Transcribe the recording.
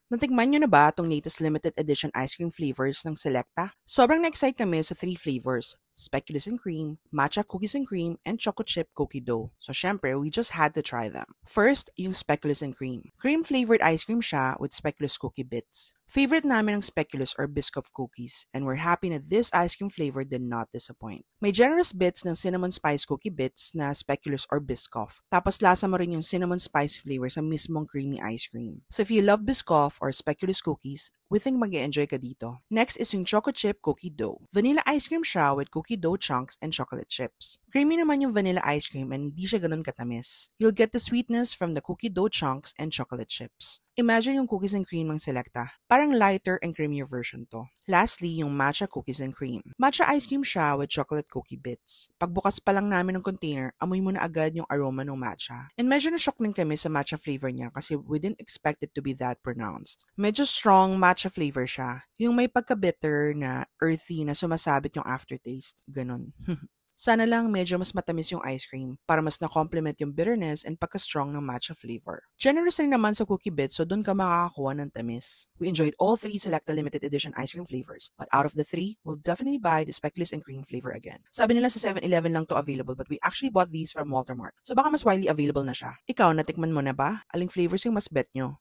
Natikman nyo na ba itong latest limited edition ice cream flavors ng Selecta? Sobrang na-excite kami sa 3 flavors, speculoos and cream, matcha cookies and cream, and choco chip cookie dough. So syempre, we just had to try them. First, yung speculoos and cream. Cream-flavored ice cream siya with speculoos cookie bits. Favorite namin ng speculoos or Biscoff cookies, and we're happy na this ice cream flavor did not disappoint. May generous bits ng cinnamon spice cookie bits na speculoos or Biscoff. Tapos lasa mo rin yung cinnamon spice flavor sa mismong creamy ice cream. So if you love Biscoff or speculoos cookies, we think mag-enjoy ka dito. Next is yung choco chip cookie dough. Vanilla ice cream siya with cookie dough chunks and chocolate chips. Creamy naman yung vanilla ice cream and hindi siya ganun katamis. You'll get the sweetness from the cookie dough chunks and chocolate chips. Imagine yung cookies and cream ng Selecta. Parang lighter and creamier version to. Lastly, yung matcha cookies and cream. Matcha ice cream siya with chocolate cookie bits. Pagbukas pa lang namin ng container, amoy mo na agad yung aroma ng matcha. And medyo na-shock din kami sa matcha flavor niya kasi we didn't expect it to be that pronounced. Medyo strong matcha flavor siya. Yung may pagka-bitter na earthy na sumasabit yung aftertaste. Ganon. Sana lang medyo mas matamis yung ice cream para mas na-complement yung bitterness and pagka-strong ng matcha flavor. Generous rin naman sa cookie bits so doon ka makakakuha ng tamis. We enjoyed all 3 Selecta limited edition ice cream flavors, but out of the 3, we'll definitely buy the speculoos and cream flavor again. Sabi nila sa 7-Eleven lang to available but we actually bought these from Walter Mart. So baka mas widely available na siya. Ikaw, natikman mo na ba? Aling flavors yung mas bet nyo?